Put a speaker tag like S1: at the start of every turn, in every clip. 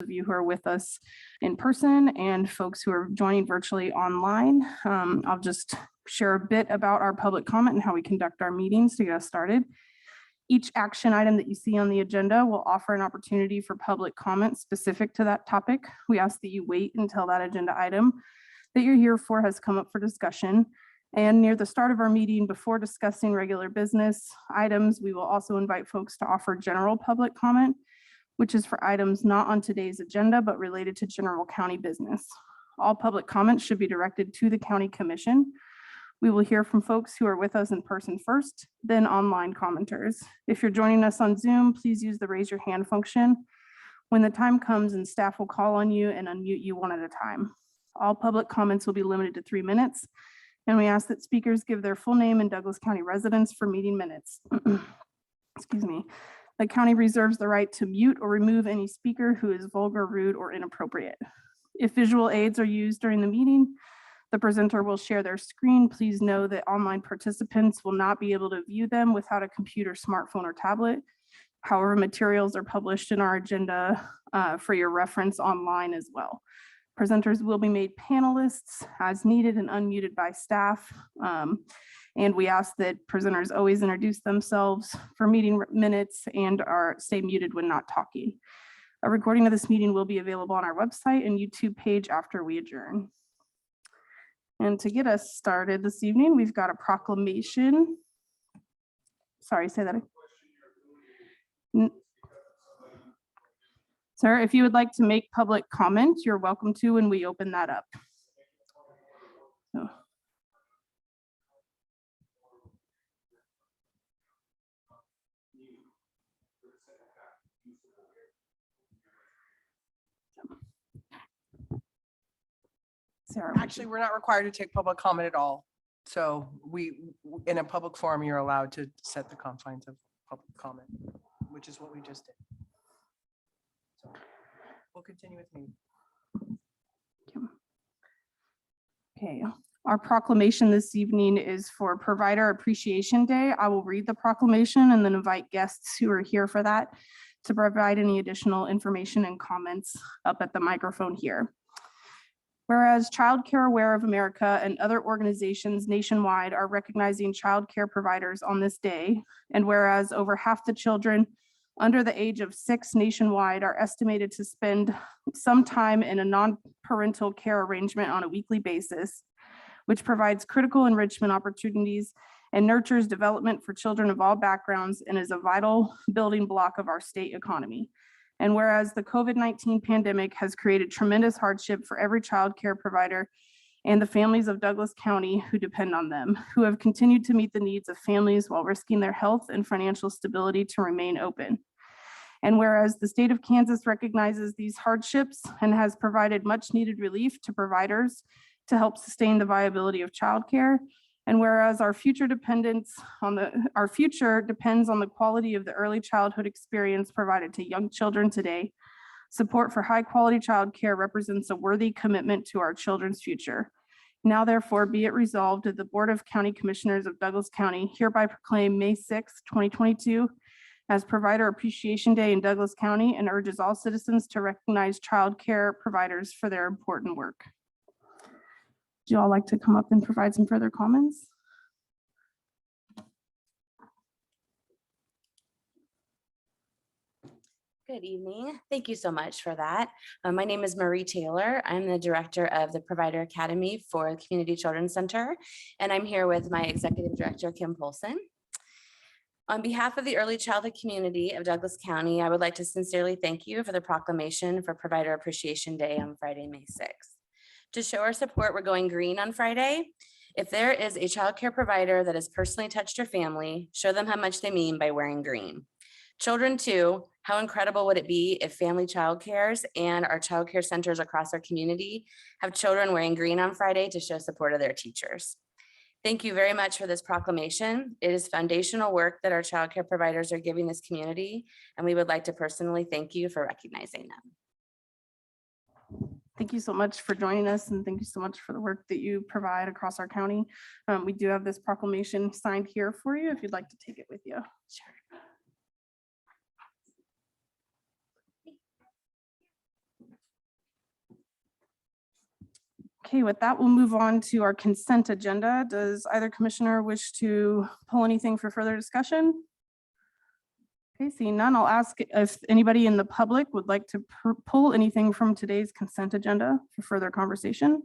S1: of you who are with us in person and folks who are joining virtually online. I'll just share a bit about our public comment and how we conduct our meetings to get us started. Each action item that you see on the agenda will offer an opportunity for public comment specific to that topic. We ask that you wait until that agenda item that you're here for has come up for discussion. And near the start of our meeting, before discussing regular business items, we will also invite folks to offer general public comment, which is for items not on today's agenda, but related to general county business. All public comments should be directed to the county commission. We will hear from folks who are with us in person first, then online commenters. If you're joining us on Zoom, please use the raise your hand function. When the time comes and staff will call on you and unmute you one at a time. All public comments will be limited to 3 minutes, and we ask that speakers give their full name and Douglas County residence for meeting minutes. Excuse me. The county reserves the right to mute or remove any speaker who is vulgar, rude, or inappropriate. If visual aids are used during the meeting, the presenter will share their screen. Please know that online participants will not be able to view them without a computer, smartphone, or tablet. However, materials are published in our agenda for your reference online as well. Presenters will be made panelists as needed and unmuted by staff. And we ask that presenters always introduce themselves for meeting minutes and stay muted when not talking. A recording of this meeting will be available on our website and YouTube page after we adjourn. And to get us started this evening, we've got a proclamation. Sorry, say that again. Sir, if you would like to make public comment, you're welcome to when we open that up. So. Sarah,
S2: actually, we're not required to take public comment at all. So in a public forum, you're allowed to set the confines of public comment, which is what we just did. So we'll continue with me.
S1: Okay, our proclamation this evening is for Provider Appreciation Day. I will read the proclamation and then invite guests who are here for that to provide any additional information and comments up at the microphone here. Whereas Child Care Aware of America and other organizations nationwide are recognizing child care providers on this day, and whereas over half the children under the age of 6 nationwide are estimated to spend some time in a non-parental care arrangement on a weekly basis, which provides critical enrichment opportunities and nurtures development for children of all backgrounds and is a vital building block of our state economy. And whereas the COVID-19 pandemic has created tremendous hardship for every child care provider and the families of Douglas County who depend on them, who have continued to meet the needs of families while risking their health and financial stability to remain open. And whereas the state of Kansas recognizes these hardships and has provided much needed relief to providers to help sustain the viability of childcare, and whereas our future depends on the quality of the early childhood experience provided to young children today, support for high quality childcare represents a worthy commitment to our children's future. Now therefore be it resolved that the Board of County Commissioners of Douglas County hereby proclaim May 6, 2022 as Provider Appreciation Day in Douglas County and urges all citizens to recognize childcare providers for their important work. Do you all like to come up and provide some further comments?
S3: Good evening. Thank you so much for that. My name is Marie Taylor. I'm the director of the Provider Academy for the Community Children's Center, and I'm here with my executive director, Kim Polson. On behalf of the early childhood community of Douglas County, I would like to sincerely thank you for the proclamation for Provider Appreciation Day on Friday, May 6th. To show our support, we're going green on Friday. If there is a child care provider that has personally touched your family, show them how much they mean by wearing green. Children too, how incredible would it be if family child cares and our child care centers across our community have children wearing green on Friday to show support of their teachers. Thank you very much for this proclamation. It is foundational work that our child care providers are giving this community, and we would like to personally thank you for recognizing them.
S1: Thank you so much for joining us, and thank you so much for the work that you provide across our county. We do have this proclamation signed here for you if you'd like to take it with you.
S3: Sure.
S1: Okay, with that, we'll move on to our consent agenda. Does either commissioner wish to pull anything for further discussion? Okay, seeing none, I'll ask if anybody in the public would like to pull anything from today's consent agenda for further conversation.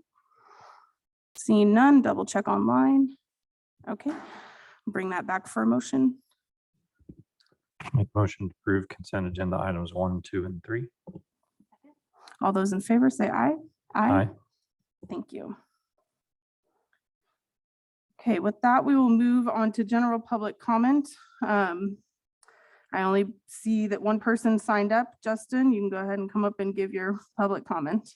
S1: Seeing none, double check online. Okay, bring that back for a motion.
S4: Make motion to approve consent agenda items 1, 2, and 3.
S1: All those in favor say aye.
S4: Aye.
S1: Thank you. Okay, with that, we will move on to general public comment. I only see that one person signed up. Justin, you can go ahead and come up and give your public comment.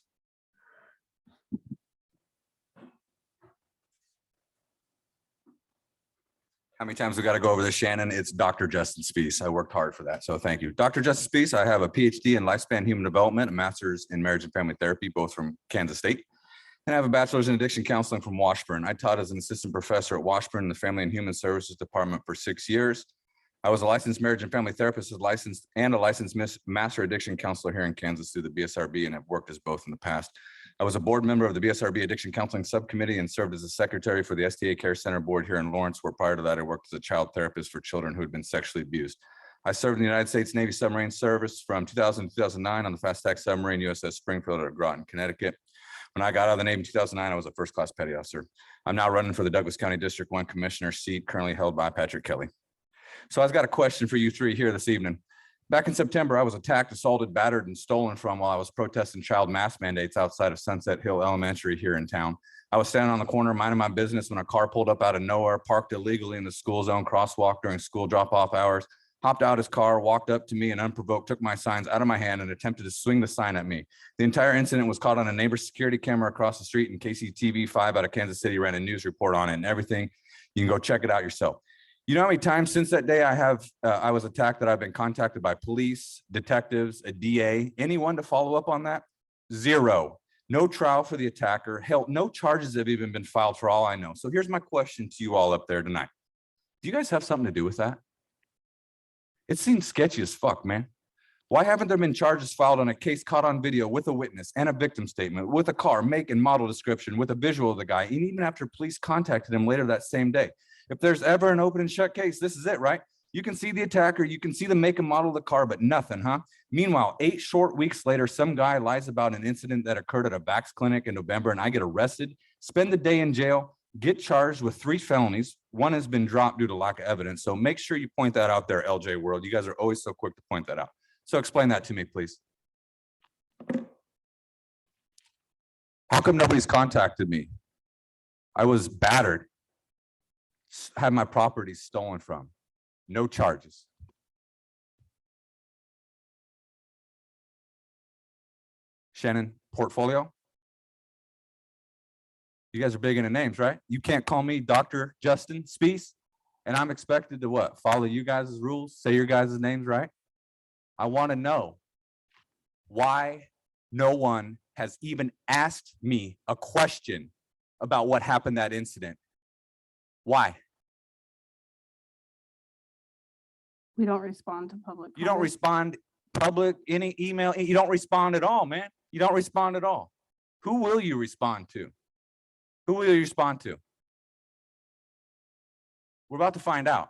S5: How many times we got to go over this, Shannon? It's Dr. Justin Spees. I worked hard for that, so thank you. Dr. Justin Spees, I have a PhD in lifespan human development, a master's in marriage and family therapy, both from Kansas State. And I have a bachelor's in addiction counseling from Washburn. I taught as an assistant professor at Washburn in the Family and Human Services Department for 6 years. I was a licensed marriage and family therapist, a licensed master addiction counselor here in Kansas through the BSRB, and have worked as both in the past. I was a board member of the BSRB Addiction Counseling Subcommittee and served as a secretary for the STA Care Center Board here in Lawrence, where prior to that, I worked as a child therapist for children who had been sexually abused. I served in the United States Navy Submarine Service from 2000 to 2009 on the fast attack submarine USS Springfield at Groton, Connecticut. When I got out of the Navy in 2009, I was a first-class petty officer. I'm now running for the Douglas County District 1 Commissioner seat, currently held by Patrick Kelly. So I've got a question for you three here this evening. Back in September, I was attacked, assaulted, battered, and stolen from while I was protesting child mask mandates outside of Sunset Hill Elementary here in town. I was standing on the corner minding my business when a car pulled up out of nowhere, parked illegally in the school zone crosswalk during school drop-off hours, hopped out his car, walked up to me and unprovoked took my signs out of my hand and attempted to swing the sign at me. The entire incident was caught on a neighbor's security camera across the street, and KCTV5 out of Kansas City ran a news report on it and everything. You can go check it out yourself. You know how many times since that day I was attacked that I've been contacted by police, detectives, a DA, anyone to follow up on that? Zero. No trial for the attacker. Hell, no charges have even been filed for all I know. So here's my question to you all up there tonight. Do you guys have something to do with that? It seems sketchy as fuck, man. Why haven't there been charges filed on a case caught on video with a witness and a victim statement, with a car, make and model description, with a visual of the guy, and even after police contacted him later that same day? If there's ever an open and shut case, this is it, right? You can see the attacker, you can see the make and model of the car, but nothing, huh? Meanwhile, 8 short weeks later, some guy lies about an incident that occurred at a Vax clinic in November, and I get arrested, spend the day in jail, get charged with 3 felonies. 1 has been dropped due to lack of evidence. So make sure you point that out there, LJ world. You guys are always so quick to point that out. So explain that to me, please. How come nobody's contacted me? I was battered, had my property stolen from, no charges. Shannon, portfolio? You guys are big into names, right? You can't call me Dr. Justin Spees, and I'm expected to what? Follow you guys' rules, say your guys' names, right? I want to know why no one has even asked me a question about what happened that incident. Why?
S1: We don't respond to public.
S5: You don't
S1: comment.
S5: respond public, any email, you don't respond at all, man. You don't respond at all. Who will you respond to? Who will you respond to? We're about to find out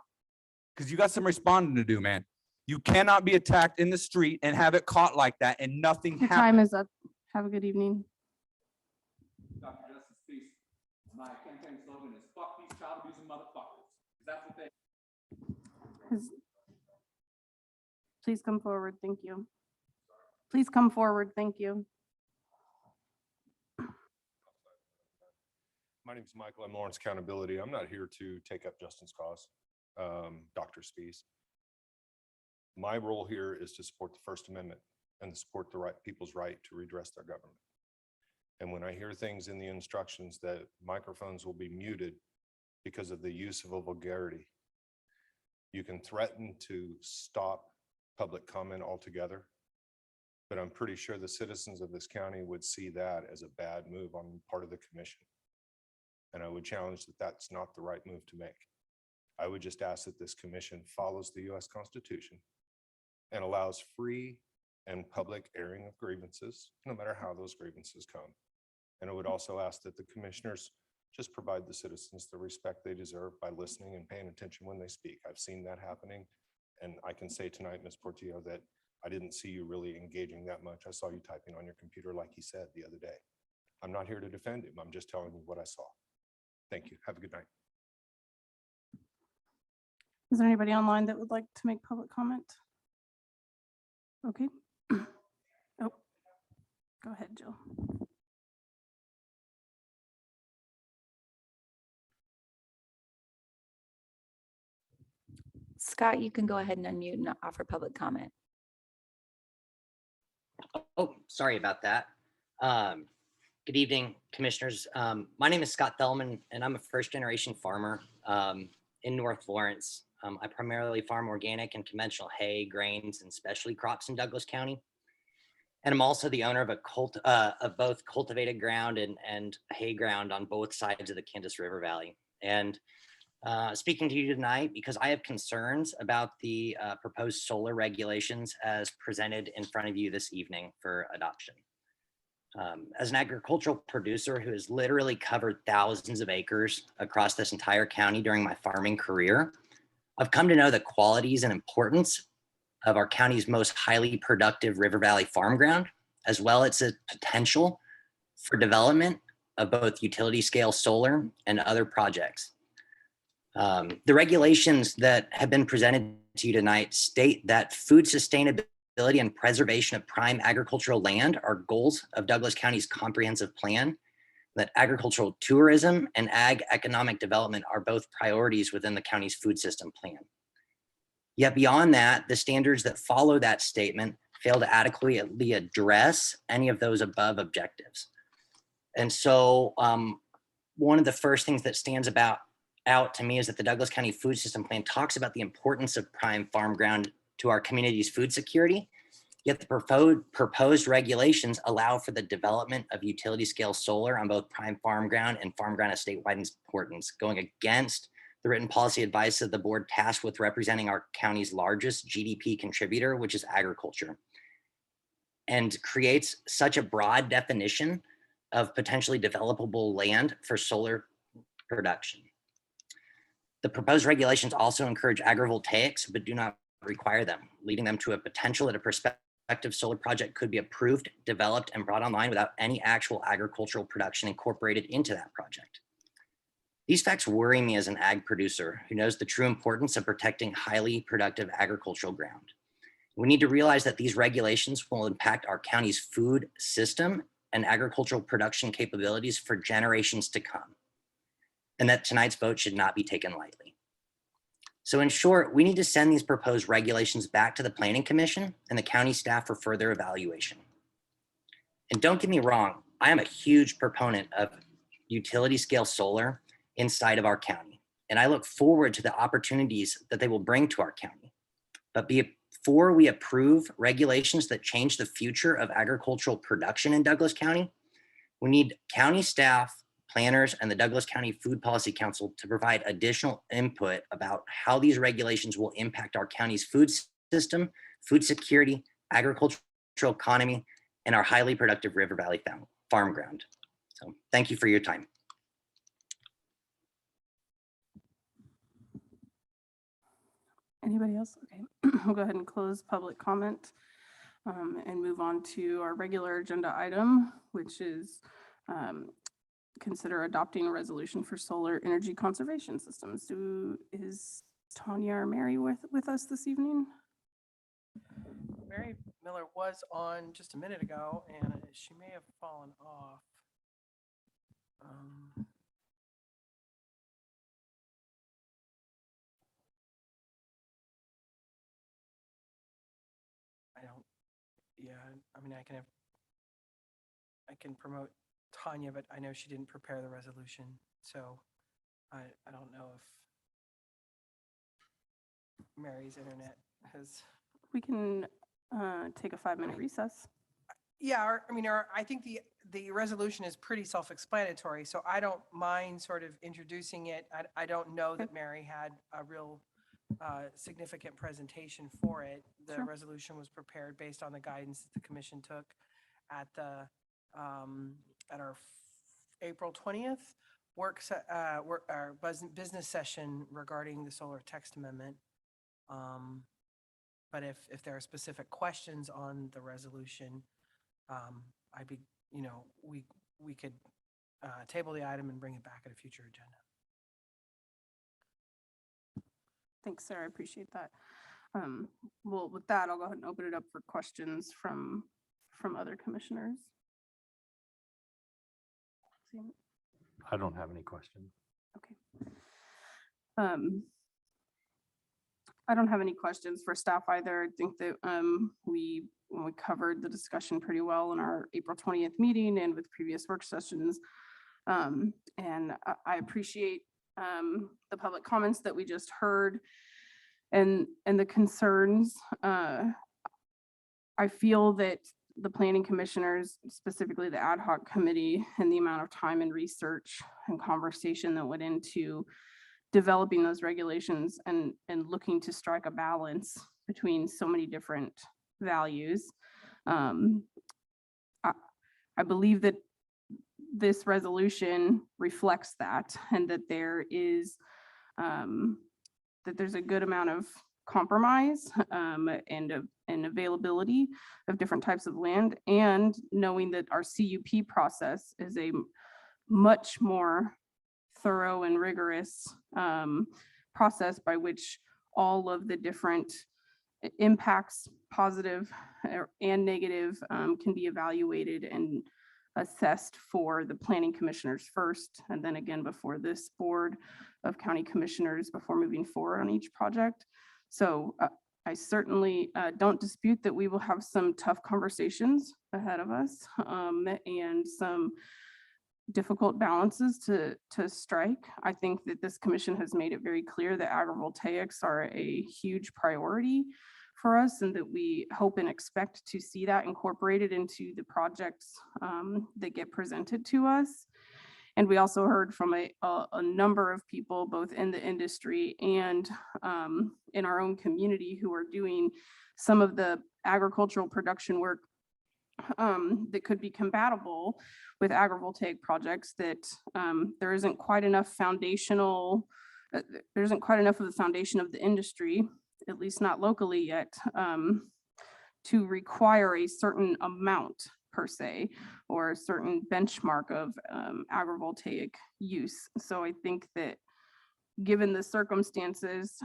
S5: because you got some responding to do, man. You cannot be attacked in the street and have it caught like that and nothing
S1: Your
S5: happens.
S1: time is up. Have a good evening.
S5: Dr. Justice Peace, my campaign slogan is fuck these child abusing motherfuckers. That's what they.
S1: Please come forward. Thank you. Please come forward. Thank you.
S6: My name is Michael. I'm Lawrence Accountability. I'm not here to take up Justin's cause, Dr. Spees. My role here is to support the First Amendment and to support the people's right to redress their government. And when I hear things in the instructions that microphones will be muted because of the use of a vulgarity, you can threaten to stop public comment altogether. But I'm pretty sure the citizens of this county would see that as a bad move on part of the commission. And I would challenge that that's not the right move to make. I would just ask that this commission follows the US Constitution and allows free and public airing of grievances, no matter how those grievances come. And I would also ask that the commissioners just provide the citizens the respect they deserve by listening and paying attention when they speak. I've seen that happening. And I can say tonight, Ms. Portillo, that I didn't see you really engaging that much. I saw you typing on your computer like he said the other day. I'm not here to defend him. I'm just telling you what I saw. Thank you. Have a good night.
S1: Is there anybody online that would like to make public comment? Okay. Oh, go ahead, Jill.
S7: Scott, you can go ahead and unmute and offer public comment.
S8: Oh, sorry about that. Good evening, commissioners. My name is Scott Thelman, and I'm a first-generation farmer in North Lawrence. I primarily farm organic and conventional hay, grains, and specialty crops in Douglas County. And I'm also the owner of of both cultivated ground and hay ground on both sides of the Kansas River Valley. And speaking to you tonight because I have concerns about the proposed solar regulations as presented in front of you this evening for adoption. As an agricultural producer who has literally covered thousands of acres across this entire county during my farming career, I've come to know the qualities and importance of our county's most highly productive River Valley farm ground, as well as its potential for development of both utility scale solar and other projects. The regulations that have been presented to you tonight state that food sustainability and preservation of prime agricultural land are goals of Douglas County's comprehensive plan, that agricultural tourism and ag economic development are both priorities within the county's food system plan. Yet beyond that, the standards that follow that statement fail to adequately address any of those above objectives. And so one of the first things that stands out to me is that the Douglas County Food System Plan talks about the importance of prime farm ground to our community's food security, yet the proposed regulations allow for the development of utility scale solar on both prime farm ground and farm ground of statewide importance, going against the written policy advice of the board tasked with representing our county's largest GDP contributor, which is agriculture, and creates such a broad definition of potentially developable land for solar production. The proposed regulations also encourage agrivoltaics, but do not require them, leading them to a potential that a prospective solar project could be approved, developed, and brought online without any actual agricultural production incorporated into that project. These facts worry me as an ag producer who knows the true importance of protecting highly productive agricultural ground. We need to realize that these regulations will impact our county's food system and agricultural production capabilities for generations to come, and that tonight's vote should not be taken lightly. So in short, we need to send these proposed regulations back to the Planning Commission and the county staff for further evaluation. And don't get me wrong, I am a huge proponent of utility scale solar inside of our county, and I look forward to the opportunities that they will bring to our county. But before we approve regulations that change the future of agricultural production in Douglas County, we need county staff, planners, and the Douglas County Food Policy Council to provide additional input about how these regulations will impact our county's food system, food security, agricultural economy, and our highly productive River Valley farm ground. So thank you for your time.
S1: Anybody else? Okay, we'll go ahead and close public comment and move on to our regular agenda item, which is consider adopting a resolution for solar energy conservation systems. Is Tanya or Mary with us this evening?
S2: Mary Miller was on just a minute ago, and she may have fallen off. I mean, I can promote Tanya, but I know she didn't prepare the resolution, so I don't know if Mary's internet has.
S1: We can take a 5-minute recess.
S2: Yeah, I think the resolution is pretty self-explanatory, so I don't mind sort of introducing it. I don't know that Mary had a real significant presentation for it. The
S1: Sure.
S2: resolution was prepared based on the guidance that the commission took at our April 20th, our business session regarding the solar text amendment. But if there are specific questions on the resolution, I'd be, we could table the item and bring it back at a future agenda.
S1: Thanks, Sarah. I appreciate that. Well, with that, I'll go ahead and open it up for questions from other commissioners.
S4: I don't have any questions.
S1: Okay. I don't have any questions for staff either. I think that we covered the discussion pretty well in our April 20th meeting and with previous work sessions. And I appreciate the public comments that we just heard and the concerns. I feel that the planning commissioners, specifically the ad hoc committee, and the amount of time and research and conversation that went into developing those regulations and looking to strike a balance between so many different values. I believe that this resolution reflects that, and that there's a good amount of compromise and availability of different types of land, and knowing that our CUP process is a much more thorough and rigorous process by which all of the different impacts, positive and negative, can be evaluated and assessed for the planning commissioners first, and then again before this board of county commissioners before moving forward on each project. So I certainly don't dispute that we will have some tough conversations ahead of us and some difficult balances to strike. I think that this commission has made it very clear that agrivoltaics are a huge priority for us, and that we hope and expect to see that incorporated into the projects that get presented to us. And we also heard from a number of people, both in the industry and in our own community, who are doing some of the agricultural production work that could be compatible with agrivoltaic projects, that there isn't quite enough foundational, there isn't quite enough of the foundation of the industry, at least not locally yet, to require a certain amount per se, or a certain benchmark of agrivoltaic use. So I think that given the circumstances,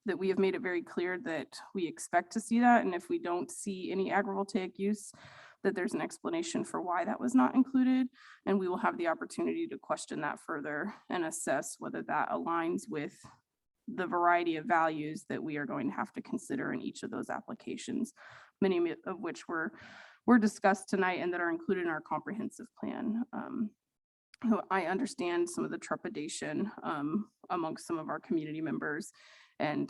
S1: that we have made it very clear that we expect to see that. And if we don't see any agrivoltaic use, that there's an explanation for why that was not included. And we will have the opportunity to question that further and assess whether that aligns with the variety of values that we are going to have to consider in each of those applications, many of which were discussed tonight and that are included in our comprehensive plan. I understand some of the trepidation amongst some of our community members, and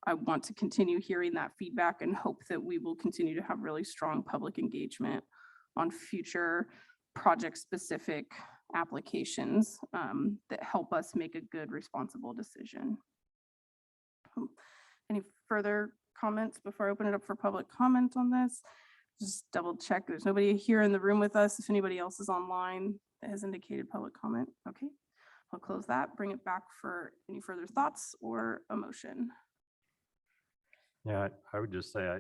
S1: I want to continue hearing that feedback and hope that we will continue to have really strong public engagement on future project-specific applications that help us make a good, responsible decision. Any further comments before I open it up for public comment on this? Just double check. There's nobody here in the room with us. If anybody else is online that has indicated public comment. Okay, I'll close that, bring it back for any further thoughts or a motion.
S4: Yeah, I would just say, I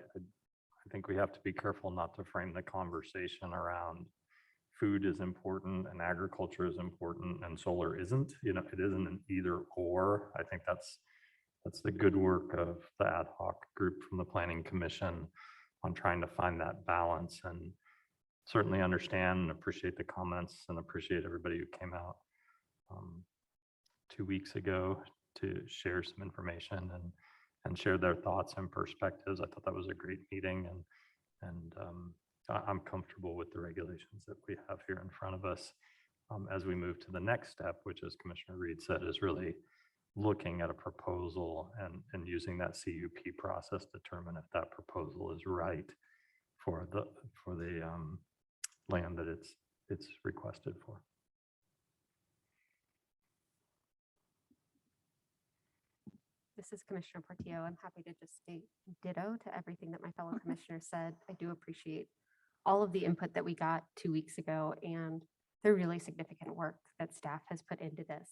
S4: think we have to be careful not to frame the conversation around food is important and agriculture is important and solar isn't. It isn't an either or. I think that's the good work of the ad hoc group from the Planning Commission on trying to find that balance, and certainly understand and appreciate the comments and appreciate everybody who came out 2 weeks ago to share some information and share their thoughts and perspectives. I thought that was a great meeting, and I'm comfortable with the regulations that we have here in front of us as we move to the next step, which, as Commissioner Reed said, is really looking at a proposal and using that CUP process to determine if that proposal is right for the land that it's requested for.
S9: This is Commissioner Portillo. I'm happy to just state ditto to everything that my fellow commissioners said. I do appreciate all of the input that we got 2 weeks ago and the really significant work that staff has put into this.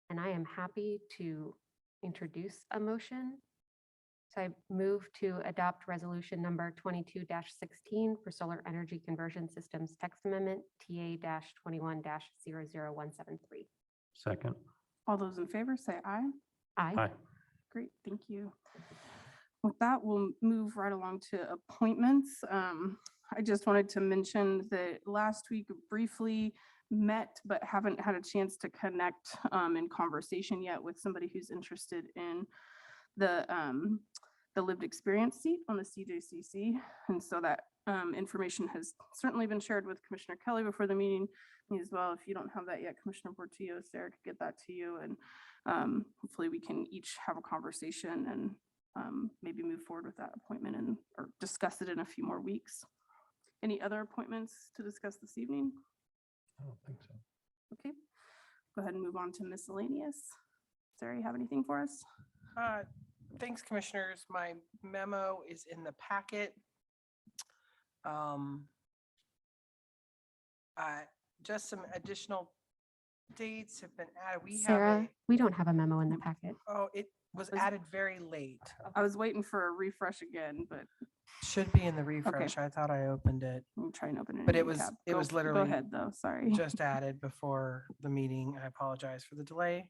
S9: And I am happy to introduce a motion. So I move to adopt resolution number 22-16 for solar energy conversion systems text amendment TA-21-00173.
S4: Second.
S1: All those in favor say aye.
S9: Aye.
S4: Aye.
S1: Great, thank you. With that, we'll move right along to appointments. I just wanted to mention that last week briefly met, but haven't had a chance to connect in conversation yet with somebody who's interested in the lived experience seat on the CJCC. And so that information has certainly been shared with Commissioner Kelly before the meeting, me as well. If you don't have that yet, Commissioner Portillo, Sarah could get that to you, and hopefully we can each have a conversation and maybe move forward with that appointment and or discuss it in a few more weeks. Any other appointments to discuss this evening?
S4: I don't think so.
S1: Okay, go ahead and move on to miscellaneous. Sarah, you have anything for us?
S2: Thanks, commissioners. My memo is in the packet. Just some additional dates have been added. We have
S9: Sarah, we don't have a memo in the packet.
S2: it was added very late.
S1: I was waiting for a refresh again, but
S2: Should be in the refresh. I thought I opened it.
S1: I'm trying to open it.
S2: But
S1: in
S2: it was-
S1: tab.
S2: it was
S1: Go
S2: literally
S1: ahead though, sorry.
S2: Just added before the meeting. I apologize for the delay.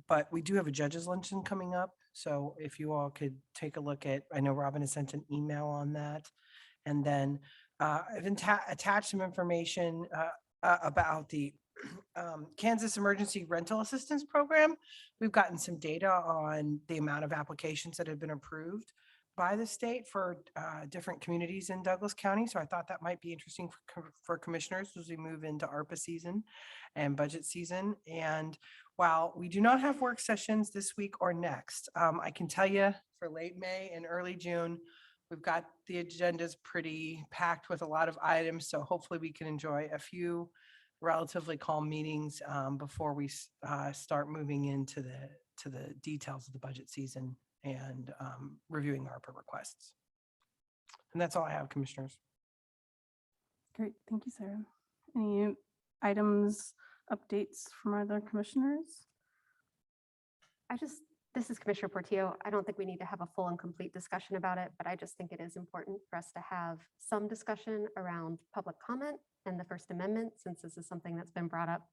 S2: But we do have a judges luncheon coming up. So if you all could take a look at, I know Robin has sent an email on that. And then I've attached some information about the Kansas Emergency Rental Assistance Program. We've gotten some data on the amount of applications that have been approved by the state for different communities in Douglas County. So I thought that might be interesting for commissioners as we move into ARPA season and budget season. And while we do not have work sessions this week or next, I can tell you for late May and early June, we've got the agendas pretty packed with a lot of items. So hopefully we can enjoy a few relatively calm meetings before we start moving into the details of the budget season and reviewing ARPA requests. And that's all I have, commissioners.
S1: Great, thank you, Sarah. Any items, updates from other commissioners?
S9: This is Commissioner Portillo. I don't think we need to have a full and complete discussion about it, but I just think it is important for us to have some discussion around public comment and the First Amendment, since this is something that's been brought up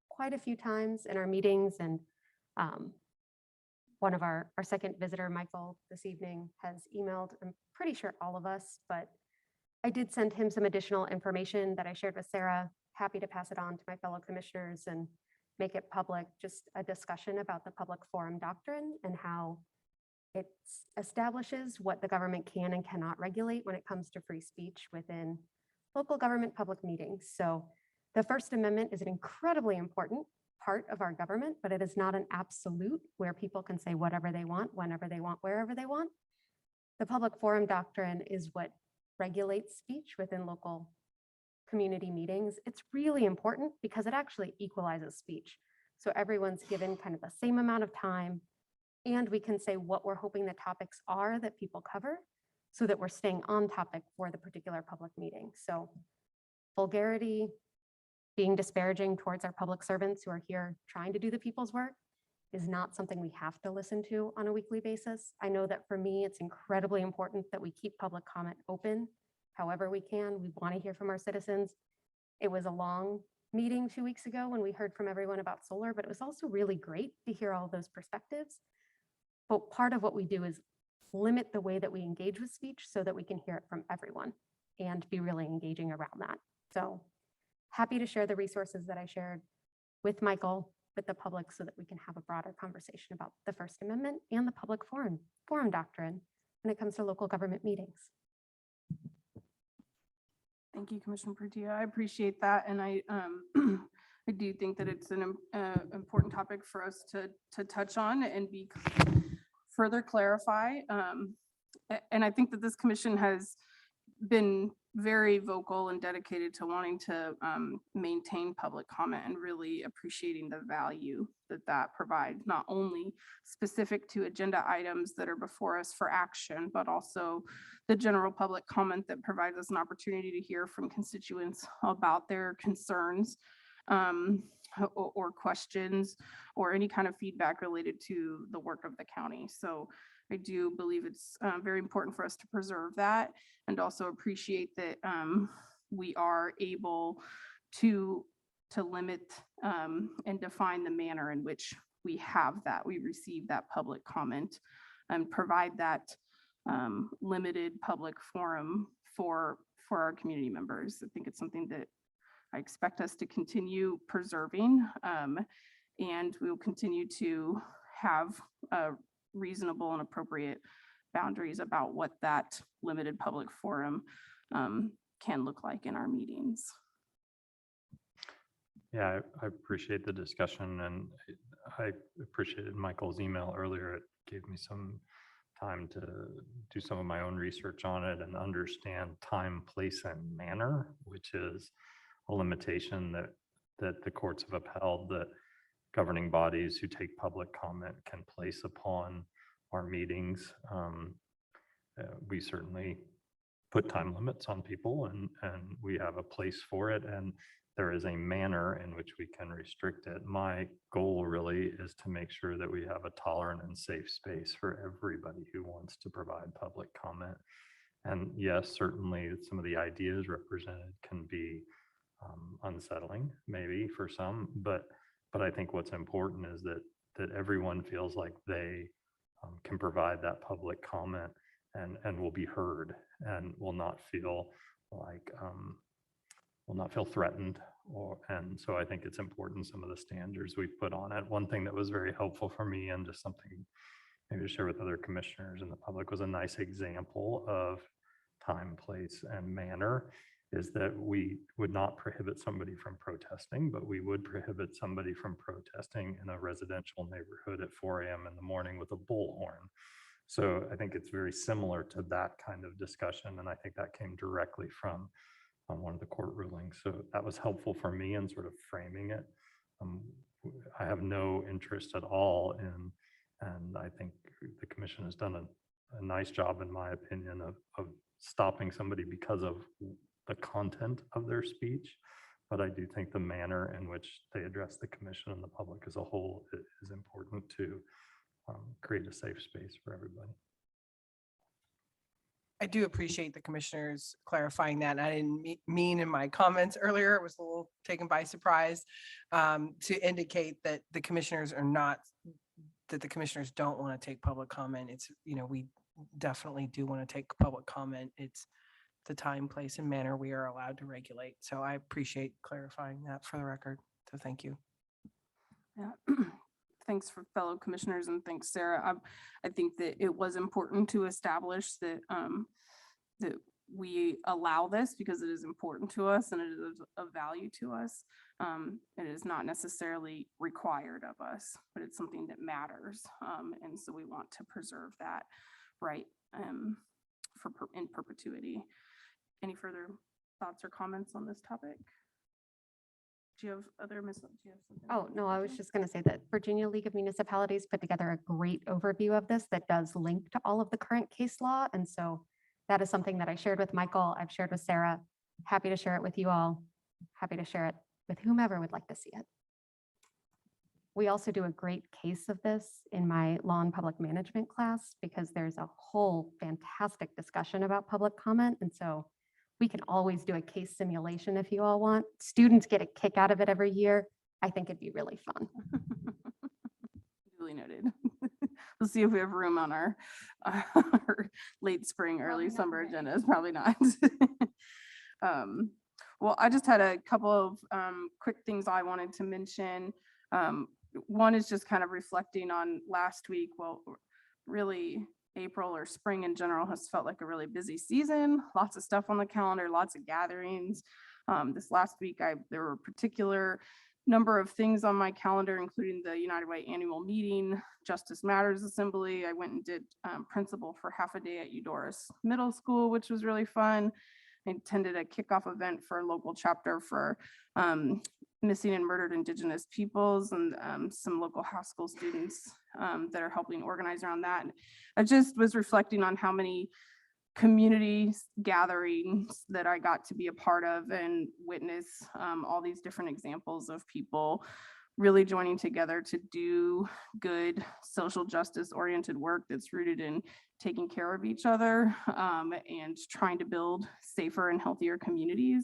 S9: quite a few times in our meetings. And one of our second visitor, Michael, this evening has emailed, I'm pretty sure all of us, but I did send him some additional information that I shared with Sarah. Happy to pass it on to my fellow commissioners and make it public, just a discussion about the public forum doctrine and how it establishes what the government can and cannot regulate when it comes to free speech within local government public meetings. So the First Amendment is an incredibly important part of our government, but it is not an absolute where people can say whatever they want, whenever they want, wherever they want. The public forum doctrine is what regulates speech within local community meetings. It's really important because it actually equalizes speech. So everyone's given kind of the same amount of time, and we can say what we're hoping the topics are that people cover so that we're staying on topic for the particular public meeting. So vulgarity, being disparaging towards our public servants who are here trying to do the people's work is not something we have to listen to on a weekly basis. I know that for me, it's incredibly important that we keep public comment open however we can. We want to hear from our citizens. It was a long meeting 2 weeks ago when we heard from everyone about solar, but it was also really great to hear all those perspectives. But part of what we do is limit the way that we engage with speech so that we can hear it from everyone and be really engaging around that. So happy to share the resources that I shared with Michael, with the public, so that we can have a broader conversation about the First Amendment and the public forum doctrine when it comes to local government meetings.
S1: Thank you, Commissioner Portillo. I appreciate that. And I I do think that it's an important topic for us to touch on and be further clarify. And I think that this commission has been very vocal and dedicated to wanting to maintain public comment and really appreciating the value that that provides, not only specific to agenda items that are before us for action, but also the general public comment that provides us an opportunity to hear from constituents about their concerns or questions or any kind of feedback related to the work of the county. So I do believe it's very important for us to preserve that and also appreciate that we are able to limit and define the manner in which we receive that public comment and provide that limited public forum for our community members. I think it's something that I expect us to continue preserving, and we will continue to have reasonable and appropriate boundaries about what that limited public forum can look like in our meetings.
S4: Yeah, I appreciate the discussion, and I appreciated Michael's email earlier. It gave me some time to do some of my own research on it and understand time, place, and manner, which is a limitation that the courts have upheld, that governing bodies who take public comment can place upon our meetings. We certainly put time limits on people, and we have a place for it, and there is a manner in which we can restrict it. My goal really is to make sure that we have a tolerant and safe space for everybody who wants to provide public comment. And yes, certainly some of the ideas represented can be unsettling, maybe for some, but I think what's important is that everyone feels like they can provide that public comment and will be heard and will not feel like threatened. And so I think it's important, some of the standards we've put on it. One thing that was very helpful for me, and just something maybe to share with other commissioners and the public, was a nice example of time, place, and manner, is that we would not prohibit somebody from protesting, but we would prohibit somebody from protesting in a residential neighborhood at 4 a.m. in the morning with a bullhorn. So I think it's very similar to that kind of discussion, and I think that came directly from one of the court rulings. So that was helpful for me in sort of framing it. I have no interest at all in, and I think the commission has done a nice job, in my opinion, of stopping somebody because of the content of their speech. But I do think the manner in which they address the commission and the public as a whole is important to create a safe space for everybody.
S2: I do appreciate the commissioners clarifying that. I didn't mean in my comments earlier, it was a little taken by surprise, to indicate that the commissioners are not, that the commissioners don't want to take public comment. It's, we definitely do want to take public comment. It's the time, place, and manner we are allowed to regulate. So I appreciate clarifying that for the record. So thank you.
S1: Yeah. Thanks for fellow commissioners, and thanks, Sarah. I think that it was important to establish that that we allow this because it is important to us and it is of value to us. It is not necessarily required of us, but it's something that matters. And so we want to preserve that right in perpetuity. Any further thoughts or comments on this topic? Do you have other
S9: Oh, no, I was just going to say that Virginia League of Municipalities put together a great overview of this that does link to all of the current case law. And so that is something that I shared with Michael, I've shared with Sarah, happy to share it with you all, happy to share it with whomever would like to see it. We also do a great case of this in my law and public management class because there's a whole fantastic discussion about public comment. And so we can always do a case simulation if you all want. Students get a kick out of it every year. I think it'd be really fun.
S1: Duly noted. We'll see if we have room on our late spring, early summer agendas. Probably not. Well, I just had a couple of quick things I wanted to mention. One is just kind of reflecting on last week. Well, really, April or spring in general has felt like a really busy season. Lots of stuff on the calendar, lots of gatherings. This last week, there were a particular number of things on my calendar, including the United Way annual meeting, Justice Matters Assembly. I went and did principal for half a day at Eudorus Middle School, which was really fun. I attended a kickoff event for a local chapter for missing and murdered Indigenous peoples and some local high school students that are helping organize around that. And I just was reflecting on how many community gatherings that I got to be a part of and witness all these different examples of people really joining together to do good social justice oriented work that's rooted in taking care of each other and trying to build safer and healthier communities.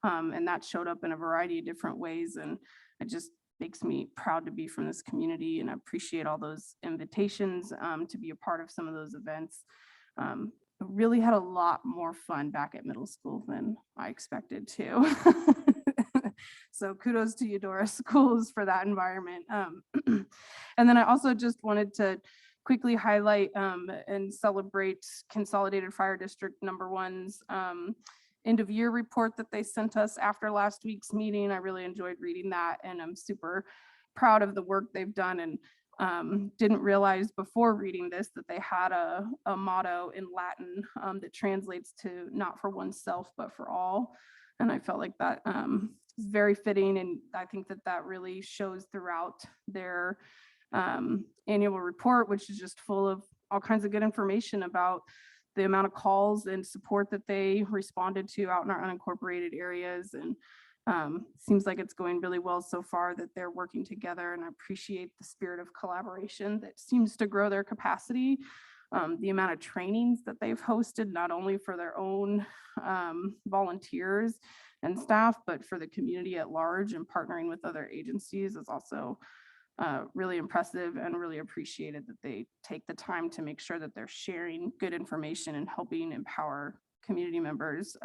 S1: And that showed up in a variety of different ways. And it just makes me proud to be from this community, and I appreciate all those invitations to be a part of some of those events. I really had a lot more fun back at middle school than I expected to. So kudos to Eudora Schools for that environment. And then I also just wanted to quickly highlight and celebrate Consolidated Fire District number 1's end of year report that they sent us after last week's meeting. I really enjoyed reading that, and I'm super proud of the work they've done, and didn't realize before reading this that they had a motto in Latin that translates to not for oneself, but for all. And I felt like that is very fitting. And I think that that really shows throughout their annual report, which is just full of all kinds of good information about the amount of calls and support that they responded to out in our unincorporated areas. And seems like it's going really well so far, that they're working together, and I appreciate the spirit of collaboration that seems to grow their capacity. The amount of trainings that they've hosted, not only for their own volunteers and staff, but for the community at large, and partnering with other agencies is also really impressive, and really appreciated that they take the time to make sure that they're sharing good information and helping empower community members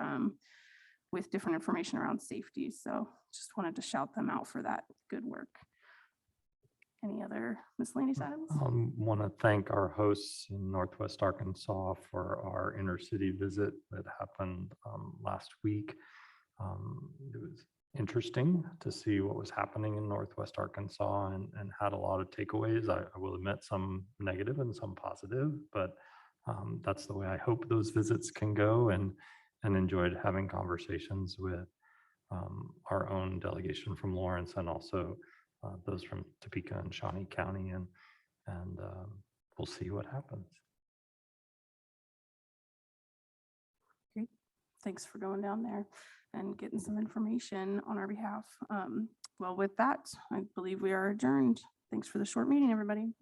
S1: with different information around safety. So just wanted to shout them out for that good work. Any other miscellaneous items?
S4: Want to thank our hosts in Northwest Arkansas for our inner city visit that happened last week. It was interesting to see what was happening in Northwest Arkansas, and had a lot of takeaways. I will admit some negative and some positive, but that's the way I hope those visits can go, and enjoyed having conversations with our own delegation from Lawrence, and also those from Topeka and Shawnee County, and we'll see what happens.
S1: Great. Thanks for going down there and getting some information on our behalf. Well, with that, I believe we are adjourned. Thanks for the short meeting, everybody.